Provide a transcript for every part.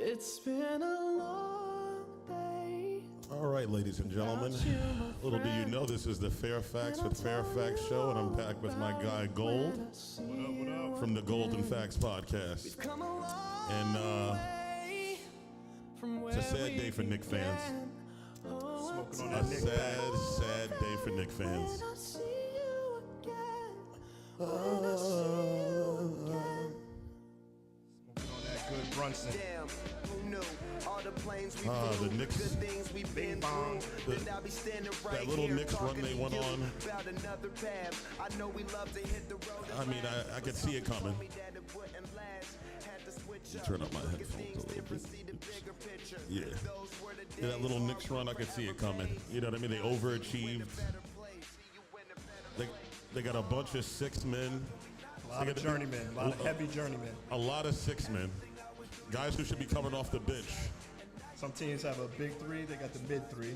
It's been a long day. All right, ladies and gentlemen, little do you know, this is the Fairfax with Fairfax show, and I'm back with my guy Gold from the Golden Facts podcast. And it's a sad day for Knicks fans. A sad day for Knicks fans. Smoking on that good Brunson. Damn, who knew? All the planes we the Knicks, good things we've been through. Then I'll be standing right that little here Knicks run they went on. About another path. I know we love to hit the road. I mean, I could see it coming. Turn up my headphones a little bit. Yeah, that little Knicks run, I could see it coming. You know what I mean? They overachieved. They got a bunch of 6 men. A lot of journeymen, a lot of heavy journeymen. A lot of 6 men. Guys who should be coming off the bench. Some teams have a big 3, they got the mid 3,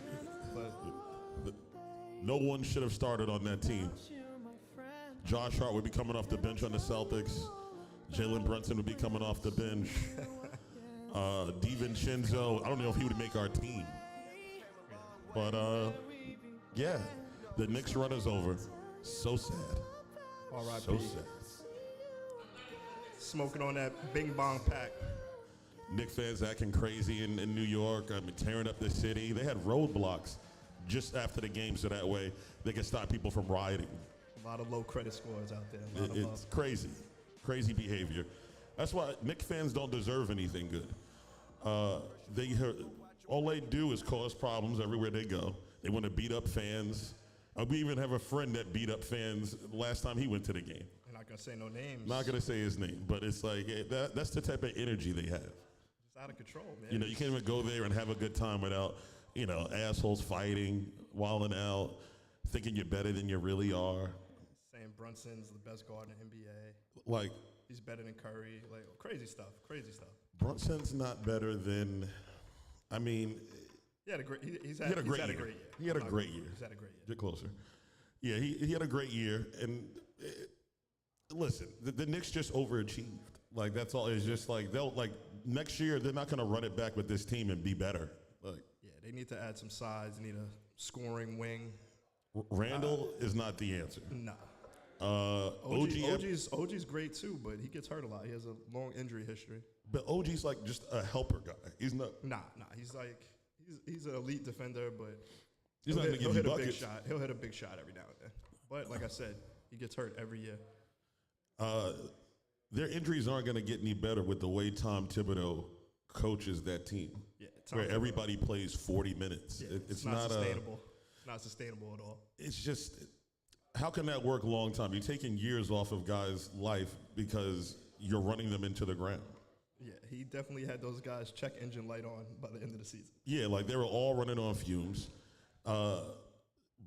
but no one should have started on that team. Josh Hart would be coming off the bench on the Celtics. Jalen Brunson would be coming off the bench. DiVincenzo, I don't know if he would make our team. But yeah, the Knicks run is over. So sad. R.I.P. So sad. Smoking on that Bing Bong pack. Knicks fans acting crazy in New York. I mean, tearing up the city. They had roadblocks just after the game so that way they can stop people from rioting. A lot of low credit scores out there. It's crazy. Crazy behavior. That's why Knicks fans don't deserve anything good. All they do is cause problems everywhere they go. They want to beat up fans. We even have a friend that beat up fans last time he went to the game. I'm not going to say no names. Not going to say his name, but it's like that's the type of energy they have. It's out of control, man. You know, you can't even go there and have a good time without, assholes fighting, wilding out, thinking you're better than you really are. Saying Brunson's the best guard in the NBA. Like, he's better than Curry. Like, crazy stuff. Brunson's not better than, I mean, he had a great year. He had a great year. Get closer. Yeah, he had a great year. And listen, the Knicks just overachieved. Like, that's all. It's just like, next year, they're not going to run it back with this team and be better. Like, yeah, they need to add some size. They need a scoring wing. Randall is not the answer. Nah. OG's great too, but he gets hurt a lot. He has a long injury history. But OG's like just a helper guy. He's not. Nah. He's like he's an elite defender, but he's not gonna give you buckets. A big shot. He'll hit a big shot every now and then. But like I said, he gets hurt every year. Their injuries aren't gonna get any better with the way Tom Thibodeau coaches that team. Yeah, where everybody plays 40 minutes. Yeah, it's not sustainable. Not sustainable at all. It's just, how can that work long time? You're taking years off of guys' life because you're running them into the ground. Yeah, he definitely had those guys check engine light on by the end of the season. Yeah, like they were all running on fumes.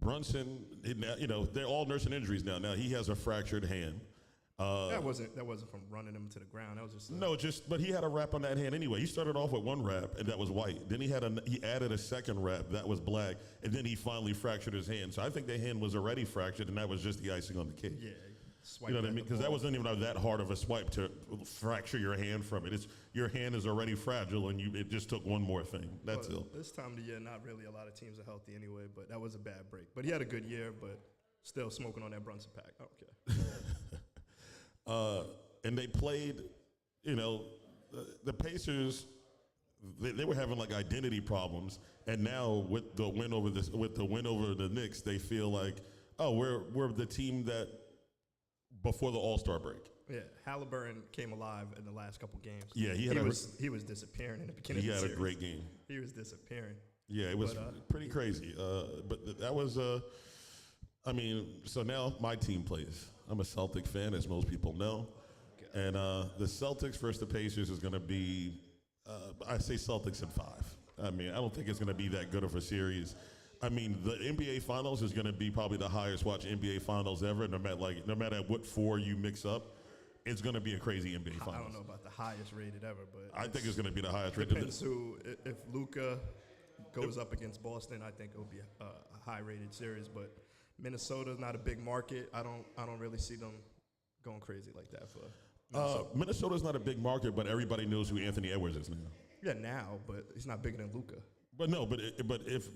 Brunson, they're all nursing injuries now. Now he has a fractured hand. That wasn't from running him to the ground. That was just but he had a wrap on that hand anyway. He started off with one wrap and that was white. Then he added a second wrap that was black, and then he finally fractured his hand. So I think the hand was already fractured, and that was just the icing on the cake. Yeah, you know what I mean? Because that wasn't even that hard of a swipe to fracture your hand from it. Your hand is already fragile, and it just took one more thing. That's it. This time of the year, not really a lot of teams are healthy anyway. But that was a bad break. But he had a good year, but still smoking on that Brunson pack. Okay. And they played, the Pacers. They were having like identity problems, and now with the win over the Knicks, they feel like, oh, we're the team that before the All-Star break. Yeah, Halliburton came alive in the last couple games. Yeah, he was disappearing in the beginning. He of the had series. a great game. He was disappearing. Yeah, it was pretty crazy. But that was so now my team plays. I'm a Celtic fan, as most people know. Okay. And the Celtics versus the Pacers is going to be, I say Celtics in 5. I mean, I don't think it's going to be that good of a series. I mean, the NBA Finals is going to be probably the highest watched NBA Finals ever. No matter what 4 you mix up, it's going to be a crazy NBA Finals. I don't know about the highest rated ever, but I think it's going to be the highest rated. Depends if Luka goes up against Boston, I think it will be a high rated series, but Minnesota's not a big market. I don't really see them going crazy like that for Minnesota. Minnesota's not a big market, but everybody knows who Anthony Edwards is now. Yeah, now, but he's not bigger than Luca. But no, but if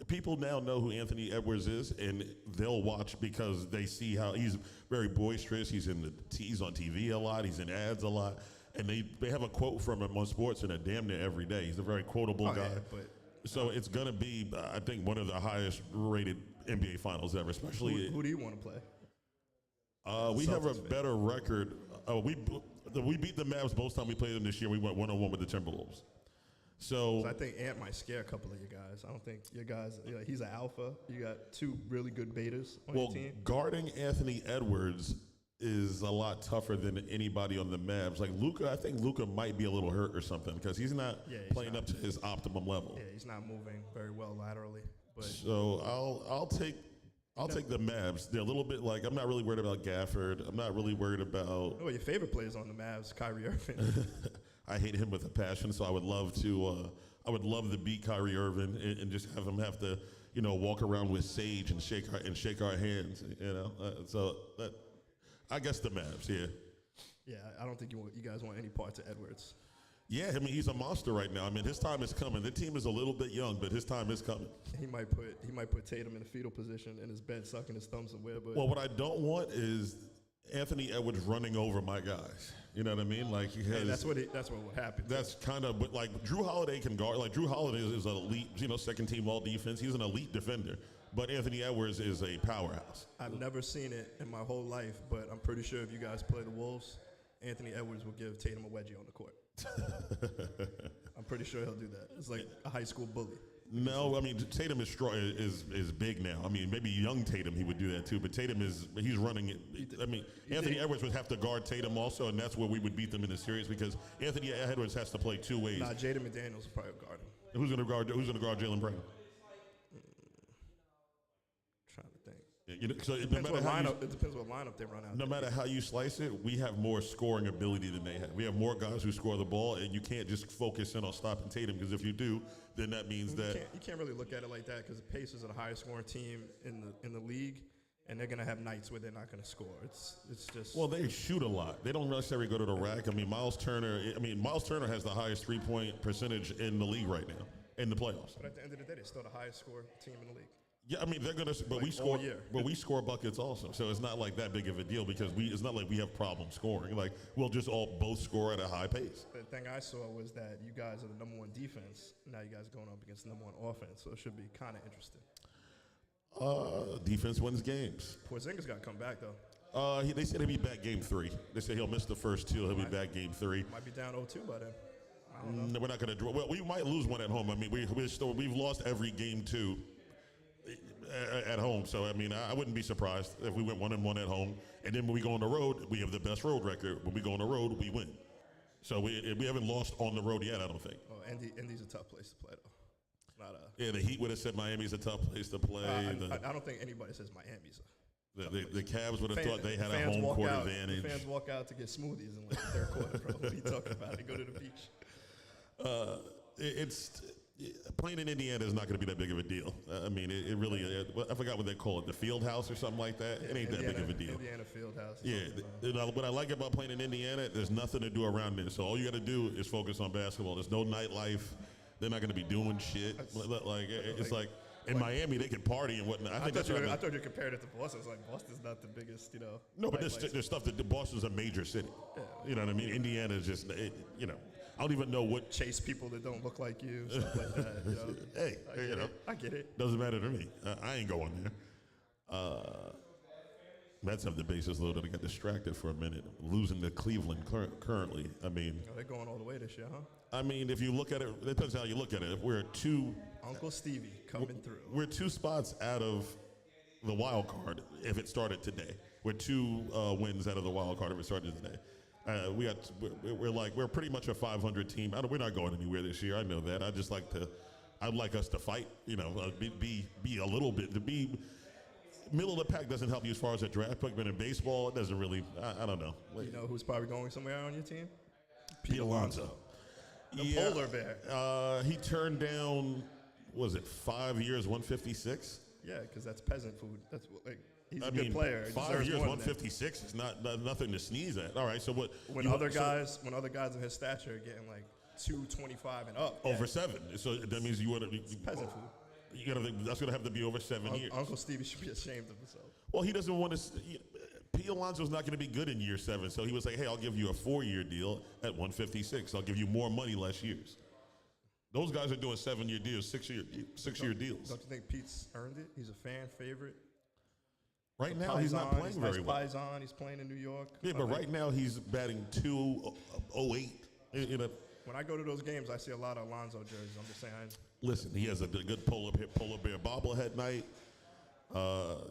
people now know who Anthony Edwards is, and they'll watch because they see how he's very boisterous. He's he's on TV a lot. He's in ads a lot, and they have a quote from him on sports and damn near every day. He's a very quotable guy. Yeah, but so it's gonna be, I think, one of the highest rated NBA finals ever. Especially who do you want to play? we have a Celtics fan. better record. We beat the Mavs both times we played them this year. We went 1-1 with the Timberwolves. So I think Ant might scare a couple of you guys. I don't think your guys. He's an alpha. You got two really good betas on your team. guarding Anthony Edwards is a lot tougher than anybody on the Mavs. Like Luca, I think Luca might be a little hurt or something because he's not playing up to his optimum level. Yeah, he's not moving very well laterally. But So I'll take the Mavs. They're a little bit like, I'm not really worried about Gafford. I'm not really worried about. your favorite players on the Mavs, Kyrie Irving. I hate him with a passion, so I would love to beat Kyrie Irving and just have him have to, walk around with Sage and shake our hands, I guess the Mavs, yeah. Yeah, I don't think you guys want any parts of Edwards. Yeah, I mean, he's a monster right now. I mean, his time is coming. The team is a little bit young, but his time is coming. He might put Tatum in a fetal position in his bed, sucking his thumb somewhere. But Well, what I don't want is Anthony Edwards running over my guys. You know what I mean? Like he has. that's what would happen. That's kind of, but like Drew Holiday can guard. Like Drew Holiday is an elite, second team all defense. He's an elite defender. But Anthony Edwards is a powerhouse. I've never seen it in my whole life, but I'm pretty sure if you guys play the Wolves, Anthony Edwards will give Tatum a wedgie on the court. I'm pretty sure he'll do that. It's like a high school bully. No, I mean Tatum is strong, is big now. I mean, maybe young Tatum he would do that too, but he's running it. I mean, Anthony Edwards would have to guard Tatum also, and that's where we would beat them in the series because Anthony Edwards has to play two ways. Nah, Jaden McDaniels will probably guard him. Who's gonna guard Jalen Brown? Trying to think. Yeah, so It depends what lineup they run out. No matter how you slice it, we have more scoring ability than they have. We have more guys who score the ball, and you can't just focus in on stopping Tatum because if you do, then that means that You can't really look at it like that because the Pacers are the highest scoring team in the league, and they're gonna have nights where they're not gonna score. It's just they shoot a lot. They don't necessarily go to the rack. I mean, Miles Turner has the highest 3-point percentage in the league right now in the playoffs. But at the end of the day, they're still the highest score team in the league. Yeah, I mean they're gonna, but Like we score. all year. But we score buckets also, so it's not like that big of a deal because it's not like we have problems scoring. Like we'll just both score at a high pace. The thing I saw was that you guys are the number one defense. Now you guys are going up against the number one offense, so it should be kind of interesting. Defense wins games. Porzingis got to come back though. They said he'll be back game 3. They said he'll miss the first 2. He'll be back game 3. Might be down 0-2 by then. I don't know. No, we're not gonna draw. Well, we might lose one at home. I mean, we've lost every game 2 at home. So I mean, I wouldn't be surprised if we went 1-1 at home, and then when we go on the road, we have the best road record. When we go on the road, we win. So we haven't lost on the road yet. I don't think. Oh, Indy's a tough place to play though. It's not Yeah, the Heat would have said Miami's a tough place to play. I don't think anybody says Miami's the Cavs would have thought they had a fans home walk court out, advantage. The fans walk out to get smoothies in like the third quarter, bro. What are you talking about? They go to the beach. It's playing in Indiana is not going to be that big of a deal. I mean, it really. I forgot what they call it, the Field House or something like that. It ain't that big of a deal. Indiana Fieldhouse. Yeah, what I like about playing in Indiana, there's nothing to do around there. So all you got to do is focus on basketball. There's no nightlife. They're not going to be doing shit. It's like in Miami they can party and whatnot. I thought you compared it to Boston. It's like Boston's not the biggest, No, but there's stuff that Boston's a major city. Yeah. You know what I mean? Indiana is just I don't even know what. Chase people that don't look like you, stuff like that. Hey, I get it. Doesn't matter to me. I ain't going there. Mets have the bases loaded. I got distracted for a minute. Losing to Cleveland currently. I mean, They're going all the way this year, huh? I mean, if you look at it depends how you look at it. If we're Uncle Stevie coming through. We're 2 spots out of the wild card if it started today. We're 2 wins out of the wild card if it started today. We're pretty much a 500 team. We're not going anywhere this year. I know that. I'd like us to fight. Be a little bit to be. Middle of the pack doesn't help you as far as a draft pick, but in baseball, it doesn't really. I don't know. You know who's probably going somewhere on your team? Pete Alonso. The polar bear. He turned down, was it 5 years, 156? Yeah, because that's peasant food. That's he's a good player. 5 years, 156 is not nothing to sneeze at. All right, so what? When other guys of his stature are getting like 225 and up. Over 7. So that means you want to. Peasant food. You gotta think that's gonna have to be over 7 years. Uncle Stevie should be ashamed of himself. Well, he doesn't want to. P. Alonso's not going to be good in year 7, so he was like, "Hey, I'll give you a 4-year deal at 156. I'll give you more money, less years." Those guys are doing 7-year deals, 6-year deals. Don't you think Pete's earned it? He's a fan favorite. Right now, he's not playing very well. Paisan, he's playing in New York. Yeah, but right now he's batting 208. You know. When I go to those games, I see a lot of Alonso jerseys. I'm just saying. Listen, he has a good polar bear bobblehead night.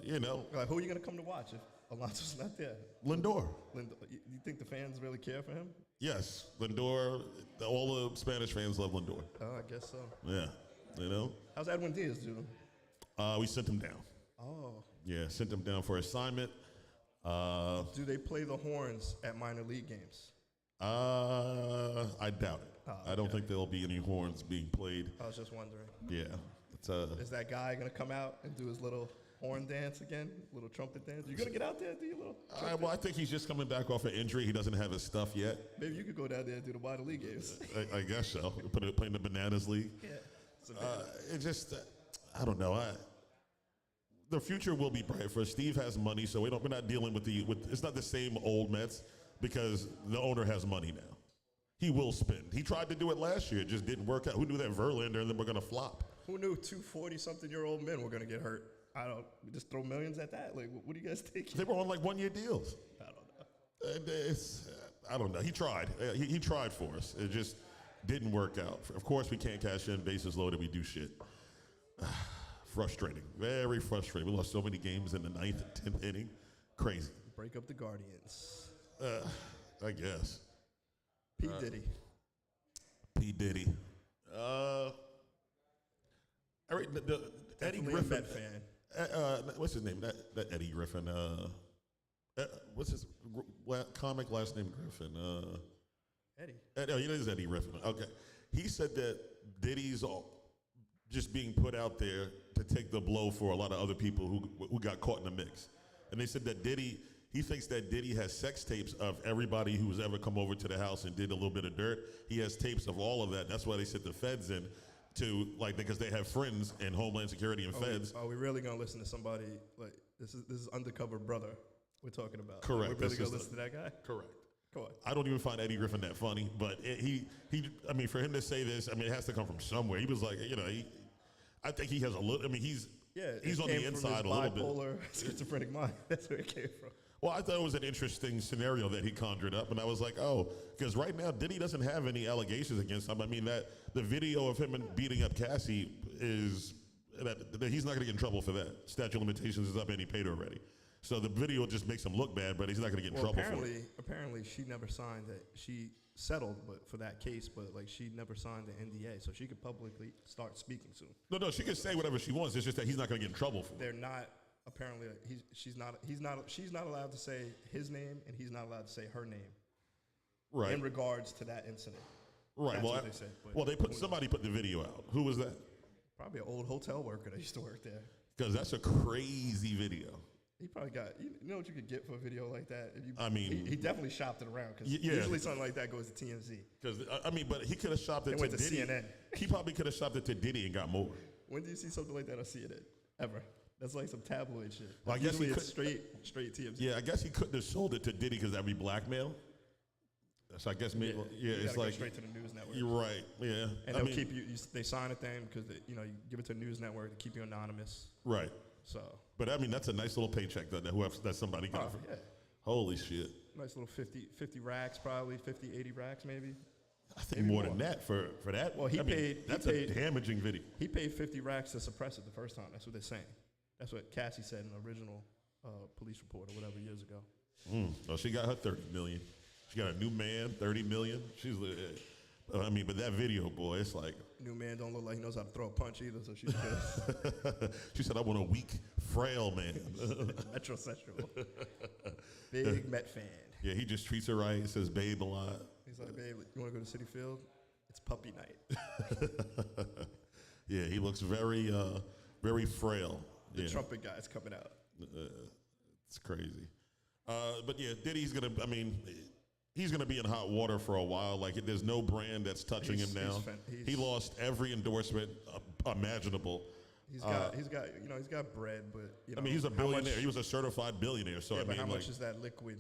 You know. Like, who are you going to come to watch if Alonso's not there? Lindor. You think the fans really care for him? Yes, Lindor. All the Spanish fans love Lindor. Oh, I guess so. Yeah, you know. How's Edwin Diaz doing? We sent him down. Oh. Yeah, sent him down for assignment. Do they play the horns at minor league games? I doubt it. Oh, I don't okay. think there'll be any horns being played. I was just wondering. Yeah. Is that guy going to come out and do his little horn dance again? Little trumpet dance? You going to get out there and do your little Well, I think he's just coming back off an injury. He doesn't have his stuff yet. Maybe you could go down there and do the minor league games. I guess so. Play in the Bananas League. Yeah. It just, I don't know. The future will be bright for us. Steve has money, so we're not dealing with it's not the same old Mets because the owner has money now. He will spend. He tried to do it last year. It just didn't work out. Who knew that Verlander and then we're going to flop? Who knew 2 40-something-year-old men were going to get hurt? We just throw millions at that? Like, what do you guys think? They were on like 1-year deals. I don't know. I don't know. He tried. He tried for us. It just didn't work out. Of course, we can't cash in, bases loaded. We do shit. Frustrating. Very frustrating. We lost so many games in the 9th and 10th inning. Crazy. Break up the Guardians. I guess. P. Diddy. P. Diddy. Eddie Definitely Griffin. a Met fan. What's his name? That Eddie Griffin. What's his comic last name? Griffin. Eddie. No, it is Eddie Griffin. Okay. He said that Diddy's just being put out there to take the blow for a lot of other people who got caught in the mix. And they said that he thinks that Diddy has sex tapes of everybody who's ever come over to the house and did a little bit of dirt. He has tapes of all of that. That's why they sent the feds in to, like, because they have friends in Homeland Security and feds. Are we really going to listen to somebody, like, this is Undercover Brother we're talking about? Correct. We're really going to listen to that guy? Correct. Come on. I don't even find Eddie Griffin that funny, but I mean, for him to say this, I mean, it has to come from somewhere. He was like, I think he has a little, I mean, he's on the inside a little bit. Bipolar, schizophrenic mind. That's where it came from. Well, I thought it was an interesting scenario that he conjured up, and I was like, oh, because right now Diddy doesn't have any allegations against him. I mean, the video of him beating up Cassie is that he's not going to get in trouble for that. Statute of limitations is up, and he paid already. So the video just makes him look bad, but he's not going to get in trouble for it. Apparently, she never signed that. She settled, but for that case, but like she never signed the NDA, so she could publicly start speaking soon. No, she can say whatever she wants. It's just that he's not going to get in trouble for it. They're not. Apparently, she's not allowed to say his name, and he's not allowed to say her name. Right. In regards to that incident. Right. That's well, what they said. Somebody put the video out. Who was that? Probably an old hotel worker that used to work there. Because that's a crazy video. He probably got, you know what you could get for a video like that? He definitely shopped it around because yeah. usually something like that goes to TMZ. Because but he could have shopped it They went to Diddy. CNN. He probably could have shopped it to Diddy and got more. When do you see something like that on CNN? Ever? That's like some tabloid shit. Well, I guess usually he it's straight TMZ. Yeah, I guess he couldn't have sold it to Diddy because that'd be blackmail. So I guess maybe it's go like straight to the news network. You're right. Yeah, and they'll keep you. They sign a thing because you give it to a news network to keep you anonymous. Right. So. But I mean, that's a nice little paycheck that somebody got. Oh, yeah. Holy shit. Nice little 50 racks, probably 50, 80 racks, maybe. I think maybe more than that for that. Well, that's a damaging video. He paid 50 racks to suppress it the first time. That's what they're saying. That's what Cassie said in the original police report or whatever years ago. Well, she got her 30 million. She got a new man, 30 million. She's, but that video, boy, it's like. New man don't look like he knows how to throw a punch either, so she's good. She said, I want a weak, frail man. Metrosexual. Big Met fan. Yeah, he just treats her right. He says babe a lot. He's like, babe, you want to go to Citi Field? It's puppy night. Yeah, he looks very, very frail. The trumpet guy's coming out. It's crazy. But yeah, Diddy's going to, he's going to be in hot water for a while. Like, there's no brand that's touching him now. He lost every endorsement imaginable. He's got bread, but I mean, he's a billionaire. He was a certified billionaire. So yeah, I mean, but how much is that liquid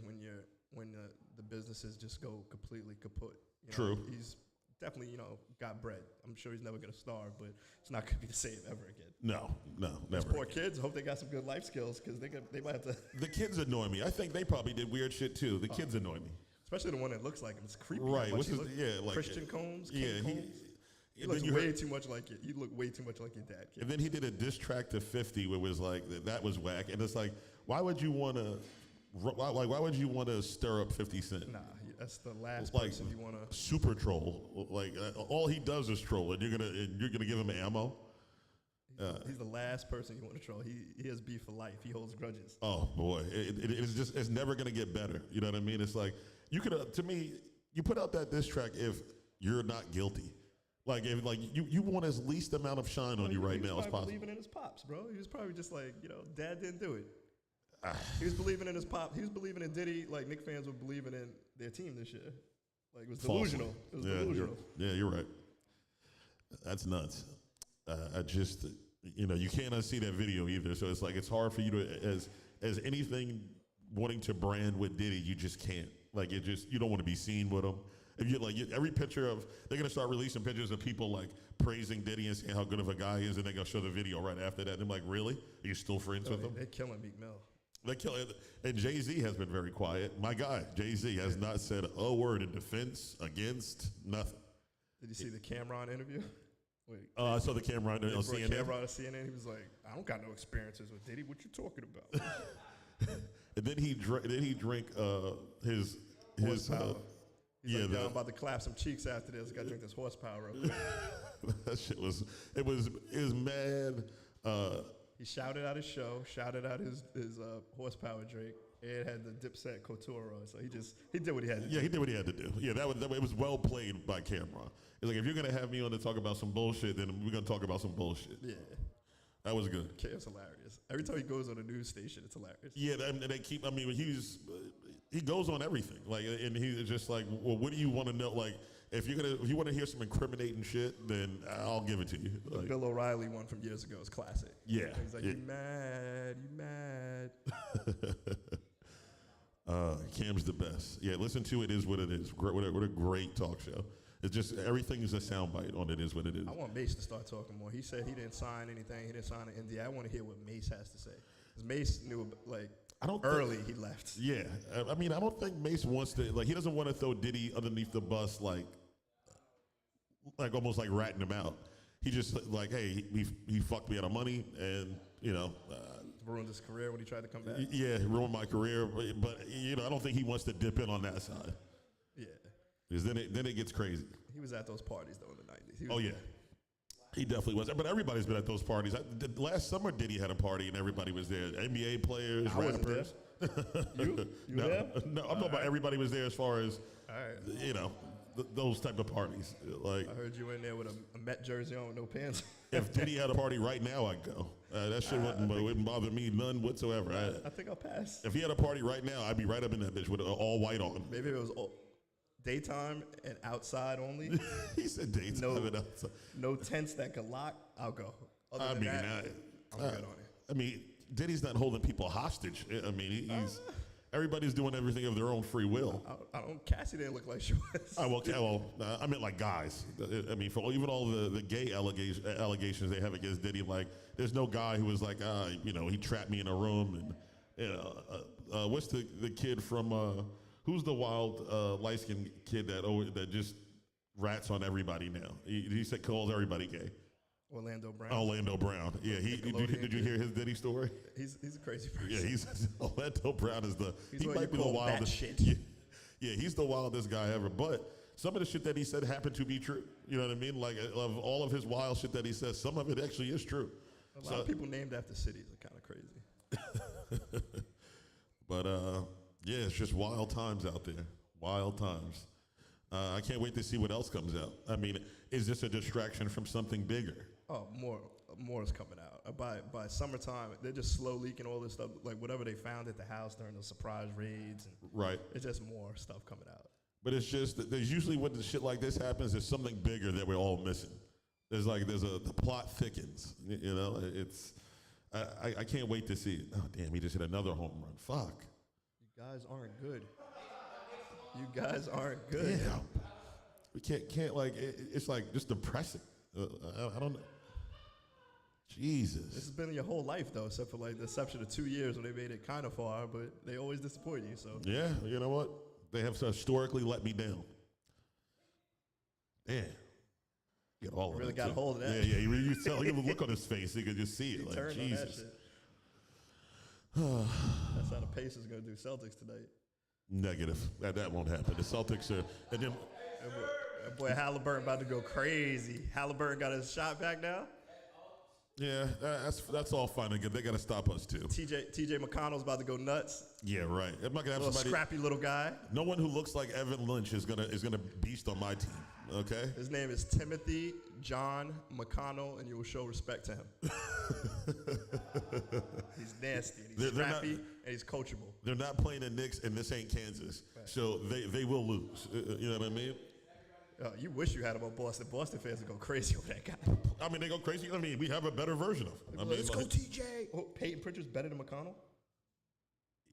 when the businesses just go completely kaput? True. He's definitely got bread. I'm sure he's never gonna starve, but it's not gonna be the same ever again. No, Those never. poor kids. Hope they got some good life skills because they might have to. The kids annoy me. I think they probably did weird shit too. The kids annoy me. Especially the one that looks like him. It's creepy. Right. What's his, like Christian Combs. Yeah, Combs. He looks way too much like it. You look way too much like your dad. Kid. And then he did a diss track to 50, where it was like that was whack. And it's like, why would you want to stir up 50 Cent? Nah, that's the last like, person you want to. Super troll. Like all he does is troll, and you're gonna give him ammo. He's the last person you want to troll. He has beef for life. He holds grudges. Oh boy, it's never gonna get better. You know what I mean? It's like you could to me, you put out that diss track if you're not guilty. Like, if, you want as least amount of shine on you right now as possible. He was believing in his pops, bro. He was probably just like, Dad didn't do it. He was believing in his pop. He was believing in Diddy like Knicks fans were believing in their team this year. Like, it was delusional. It was delusional. You're right. That's nuts. I just, you can't unsee that video either. So it's like, it's hard for you to, as anything wanting to brand with Diddy, you just can't. Like, you don't want to be seen with him. If every picture of, they're gonna start releasing pictures of people like praising Diddy and saying how good of a guy he is, and they're gonna show the video right after that. And I'm like, really? Are you still friends with him? They're killing Meek Mill. They're killing, and Jay-Z has been very quiet. My guy, Jay-Z, has not said a word in defense, against, nothing. Did you see the Cameron interview? Wait, I saw the Cameron on CNN. Cameron on CNN. He was like, I don't got no experiences with Diddy. What you talking about? And then he drank his horsepower. He's yeah, like, I'm about to clap some cheeks after this. I got to drink this horsepower real quick. That shit was mad. He shouted out his show, shouted out his horsepower drink, and had the Dipset couture on. So he did what he had to do. Yeah, he did what he had to do. Yeah, it was well played by Cameron. It's like, if you're gonna have me on to talk about some bullshit, then we're gonna talk about some bullshit. Yeah. That was good. Cam's hilarious. Every time he goes on a news station, it's hilarious. Yeah, and they keep. I mean, he goes on everything. Like, and he's just like, well, what do you want to know? Like, if you want to hear some incriminating shit, then I'll give it to you. The Bill O'Reilly one from years ago is classic. Yeah. He's like, you mad. Cam's the best. Yeah, listen to It Is What It Is. What a great talk show. It's just, everything is a soundbite on It Is What It Is. I want Mace to start talking more. He said he didn't sign anything. He didn't sign an NDA. I want to hear what Mace has to say. Because Mace knew, he left. Yeah. I mean, I don't think Mace wants to, he doesn't want to throw Diddy underneath the bus, almost like ratting him out. He just, hey, he fucked me out of money, and, ruined his career when he tried to come back. Yeah, ruined my career. But, I don't think he wants to dip in on that side. Yeah. Because then it gets crazy. He was at those parties, though, in the 90s. Oh, yeah. He definitely was. But everybody's been at those parties. Last summer, Diddy had a party, and everybody was there. NBA players, I wasn't rappers. there. You No, there? no, I'm talking about everybody was there as far as, All right. those type of parties. I heard you in there with a Met jersey on with no pants. If Diddy had a party right now, I'd go. That shit wouldn't bother me none whatsoever. I think I'll pass. If he had a party right now, I'd be right up in that bitch with all white on. Maybe if it was daytime and outside only. He said daytime and outside. No tents that could lock, I'll go. Other I than mean, that, I'm good on it. I mean, Diddy's not holding people hostage. I mean, everybody's doing everything of their own free will. I don't. Cassie didn't look like she was. I meant like guys. I mean, for even all the gay allegations they have against Diddy, there's no guy who was like, he trapped me in a room, and what's the kid from who's the wild light-skinned kid that just rats on everybody now? He said calls everybody gay. Orlando Brown. Yeah. Did you hear his Diddy story? He's a crazy person. Yeah, Orlando Brown is he what might you be the call wildest batshit. Yeah, he's the wildest guy ever. But some of the shit that he said happened to be true. You know what I mean? Like, of all of his wild shit that he says, some of it actually is true. A lot of people named after cities are kind of crazy. But yeah, it's just wild times out there. Wild times. I can't wait to see what else comes out. I mean, is this a distraction from something bigger? Oh, more is coming out. By summertime, they're just slow leaking all this stuff, like whatever they found at the house during the surprise raids. And right. it's just more stuff coming out. But it's just that there's usually when the shit like this happens, there's something bigger that we're all missing. The plot thickens. You know, I can't wait to see it. Oh damn, he just hit another home run. Fuck. You guys aren't good. You guys aren't good. Yeah. We can't like it's like just depressing. I don't know. Jesus. This has been your whole life though, except for like the exception of 2 years when they made it kind of far, but they always disappoint you. So yeah, you know what? They have historically let me down. Yeah. Get all of really it, got too. a hold of that. Yeah, you tell. Look at the look on his face. You could just see it. he Like turned Jesus. on that shit. That's how the Pacers gonna do Celtics tonight. Negative. That won't happen. The Celtics are, and then That boy Halliburton about to go crazy. Halliburton got his shot back now. yeah, that's all fine and good. They got to stop us too. TJ McConnell's about to go nuts. Yeah, right. I'm not gonna have Little somebody. scrappy little guy. No one who looks like Evan Lynch is gonna beast on my team. Okay. His name is Timothy John McConnell, and you will show respect to him. He's nasty, and he's scrappy, and he's coachable. They're not playing the Knicks, and this ain't Kansas, so they will lose. You know what I mean? You wish you had him on Boston. Boston fans would go crazy over that guy. I mean, they go crazy. I mean, we have a better version of him. I mean, Let's go, TJ. Oh, Peyton Pritchard's better than McConnell?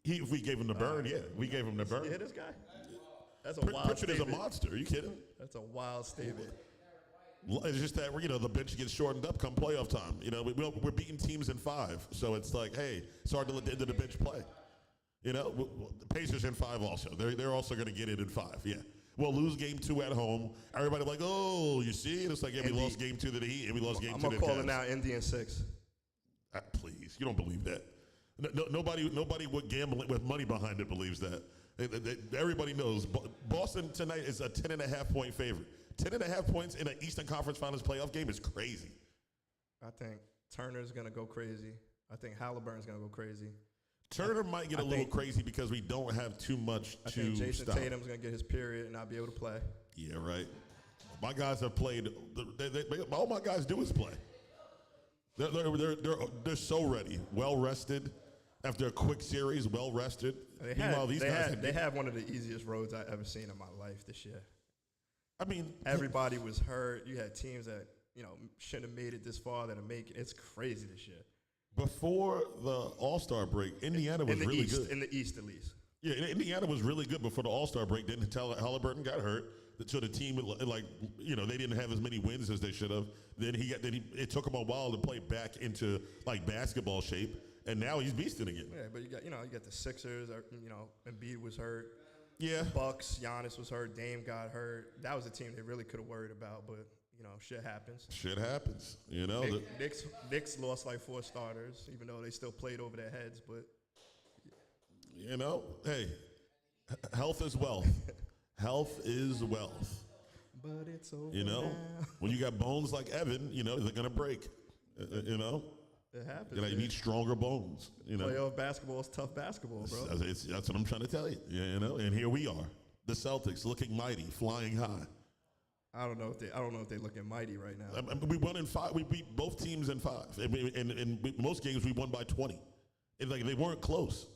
if we gave him the burn, yeah, we gave him the burn. You hear this guy? That's a wild Pritchard is statement. a monster. Are you kidding? That's a wild statement. It's just that the bench gets shortened up come playoff time. We're beating teams in 5, so it's like, hey, it's hard to let the end of the bench play. The Pacers in 5 also. They're also going to get it in 5. Yeah, we'll lose game 2 at home. Everybody like, oh, you see? And it's like, yeah, we lost game 2 to the Heat, and we lost game 2 to the I'm gonna call Cavs. it now, Indian 6. Please, you don't believe that. Nobody with gambling with money behind it believes that. Everybody knows Boston tonight is a 10.5 point favorite. 10.5 points in an Eastern Conference Finals playoff game is crazy. I think Turner's gonna go crazy. I think Halliburton's gonna go crazy. Turner might get a little crazy because we don't have too much I to think Jason stop. Tatum's gonna get his period and not be able to play. Yeah, right. My guys have played. All my guys do is play. They're so ready, well rested. After a quick series, well rested. Meanwhile, these guys they have one of the easiest roads I've ever seen in my life this year. I mean, Everybody was hurt. You had teams that shouldn't have made it this far that are making it. It's crazy this year. before the All-Star break, Indiana was really good. In the East, at least. Yeah, Indiana was really good before the All-Star break. Then Halliburton got hurt, so the team they didn't have as many wins as they should have. Then it took him a while to play back into like basketball shape, and now he's beasting again. Yeah, but you got the Sixers. Embiid was hurt. Yeah, Bucks, Giannis was hurt. Dame got hurt. That was a team they really could have worried about, but shit happens. Shit happens. Knicks lost like 4 starters, even though they still played over their heads. But hey, health is wealth. Health is wealth. But it's over. When you got bones like Evan, they're gonna break. It happens. You need stronger bones. Playoff basketball is tough basketball, bro. That's what I'm trying to tell you. And here we are, the Celtics, looking mighty, flying high. I don't know if they're looking mighty right now. We won in 5. We beat both teams in 5. In most games, we won by 20. They weren't close.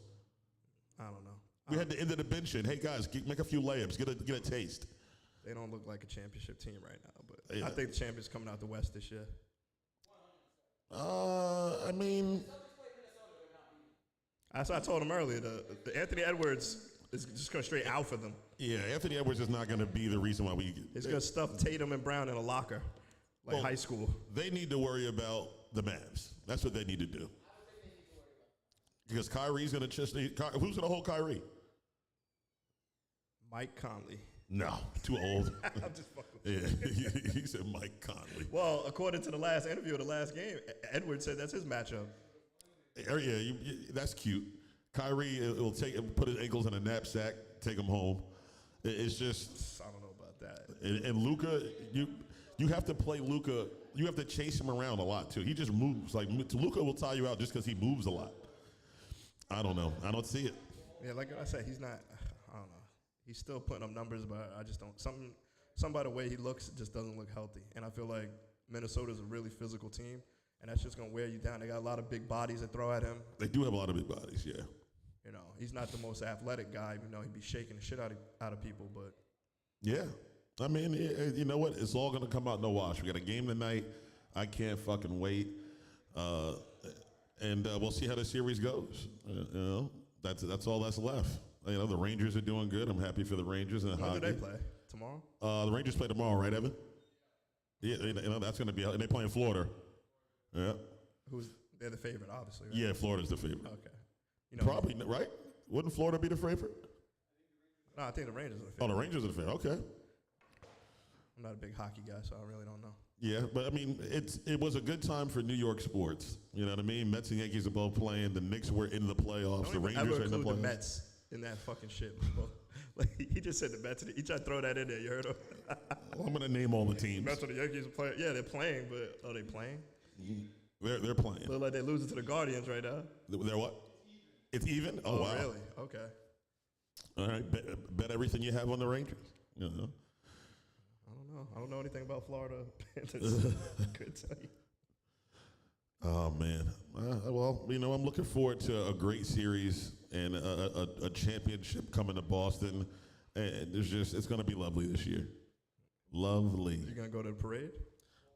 I don't know. We had to end of the bench in. Hey guys, make a few layups, get a taste. They don't look like a championship team right now, but Yeah. I think the champion's coming out the West this year. I mean, That's what I told him earlier. The Anthony Edwards is just going to straight out for them. yeah, Anthony Edwards is not going to be the reason why we get. He's going to stuff Tatum and Brown in a locker, like high school. They need to worry about the Mavs. That's what they need to do. Because Kyrie's going to just who's going to hold Kyrie? Mike Conley. No, too old. I'm just fucking with you. Yeah, he said Mike Conley. Well, according to the last interview of the last game, Edwards said that's his matchup. Yeah, that's cute. Kyrie will put his ankles in a knapsack, take him home. It's just I don't know about that. and Luka, you have to play Luka. You have to chase him around a lot too. He just moves. Like Luka will tire you out just because he moves a lot. I don't know. I don't see it. Yeah, like I said, he's not. I don't know. He's still putting up numbers, but I just don't. Something by the way he looks just doesn't look healthy. And I feel like Minnesota's a really physical team, and that's just gonna wear you down. They got a lot of big bodies that throw at him. They do have a lot of big bodies. Yeah. He's not the most athletic guy. He'd be shaking the shit out of people, but Yeah. I mean, you know what? It's all going to come out in the wash. We got a game tonight. I can't fucking wait. And we'll see how the series goes. You know, that's all that's left. You know, the Rangers are doing good. I'm happy for the Rangers. And When do they play? Tomorrow? The Rangers play tomorrow, right, Evan? Yeah, you know, that's going to be, and they play in Florida. Yeah. They're the favorite, obviously, right? Yeah, Florida's the favorite. Okay. You know, Probably, right? Wouldn't Florida be the favorite? No, I think the Rangers are the Oh, favorite. the Rangers are the favorite. Okay. I'm not a big hockey guy, so I really don't know. Yeah, but I mean, it was a good time for New York sports. You know what I mean? Mets and Yankees are both playing. The Knicks were in the playoffs. Don't The even Rangers ever are in the include playoffs. the Mets in that fucking shit, bro. Like, he just said the Mets. He tried to throw that in there. You heard him? Well, I'm gonna name all the teams. Mets or the Yankees are playing. Yeah, they're playing, but are they playing? They're playing. Look like they're losing to the Guardians right now. They're what? It's even. Oh, wow. Really? Okay. All right. Bet everything you have on the Rangers. You know. I don't know anything about Florida Panthers. Couldn't tell you. Oh man. Well, you know, I'm looking forward to a great series and a championship coming to Boston. And it's going to be lovely this year. Lovely. You gonna go to the parade?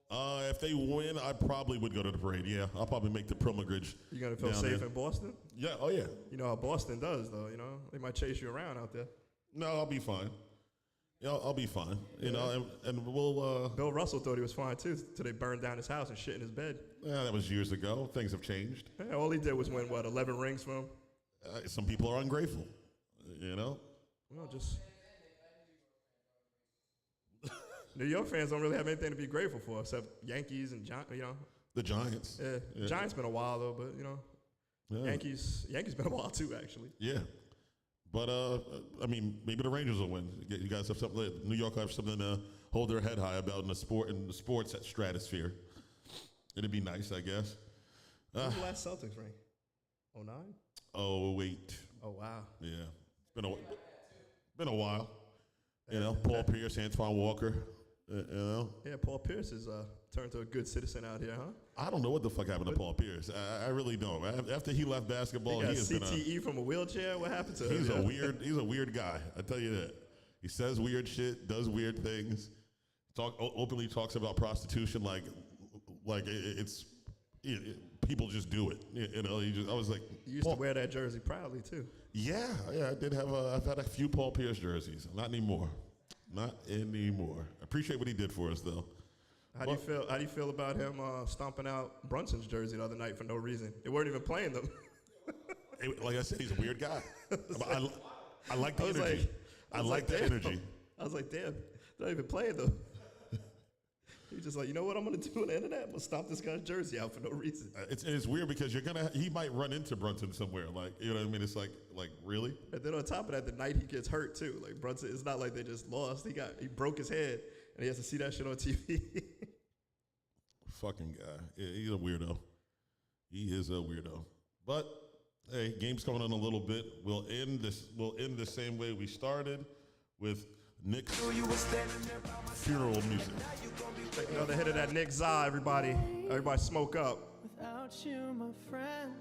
If they win, I probably would go to the parade. Yeah, I'll probably make the pilgrimage. You gonna feel down safe there. in Boston? Yeah. Oh yeah. You know how Boston does, though. You know they might chase you around out there. No, I'll be fine. Yeah, I'll be fine. You know, and we'll. Bill Russell thought he was fine too, till they burned down his house and shit in his bed. Yeah, that was years ago. Things have changed. Yeah, all he did was win 11 rings from him. Some people are ungrateful. You know. Well, just New York fans don't really have anything to be grateful for except Yankees and you know. The Giants. Yeah, Giants been a while though, but you know, Yeah. Yankees been a while too actually. Yeah. But I mean, maybe the Rangers will win. You guys have something. New York will have something to hold their head high about in the sports stratosphere. It'd be nice, I guess. When was the last Celtics ring? 09? Oh wait. Oh wow. Yeah. It's been a while. You know, Paul Pierce, Antoine Walker. You know. Yeah, Paul Pierce has turned to a good citizen out here, huh? I don't know what the fuck happened to Paul Pierce. I really don't. After he left basketball, He got has been CTE from a wheelchair. What happened to him? He's a weird guy. I tell you that. He says weird shit, does weird things, openly talks about prostitution like people just do it. You know, I was like, He used to wear that jersey proudly too. yeah, I did have I've had a few Paul Pierce jerseys. Not anymore. Not anymore. I appreciate what he did for us though. How do you feel about him stomping out Brunson's jersey the other night for no reason? They weren't even playing them. Like I said, he's a weird guy. I like the energy. I like the damn. energy. I was like, damn, they're not even playing them. He's just like, you know what I'm gonna do on the internet? I'm gonna stomp this guy's jersey out for no reason. It's weird because he might run into Brunson somewhere. Like, you know what I mean? It's like really? And then on top of that, the night he gets hurt too. Like Brunson, it's not like they just lost. He broke his head and he has to see that shit on TV. Fucking guy. Yeah, he's a weirdo. He is a weirdo. But hey, game's coming on a little bit. We'll end the same way we started with Nick's funeral music. Take another hit of that Nick Za, everybody. Everybody smoke up. Without you, my friend.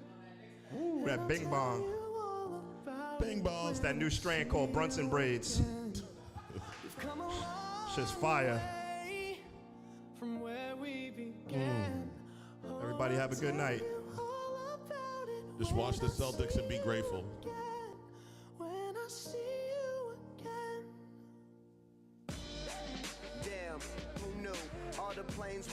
Ooh, that bing bong. Bing bong. It's that new strain called Brunson Braids. Shit's fire. From where we began. Everybody have a good night. Just watch the Celtics and be grateful. When I see you again. Damn, who knew all the planes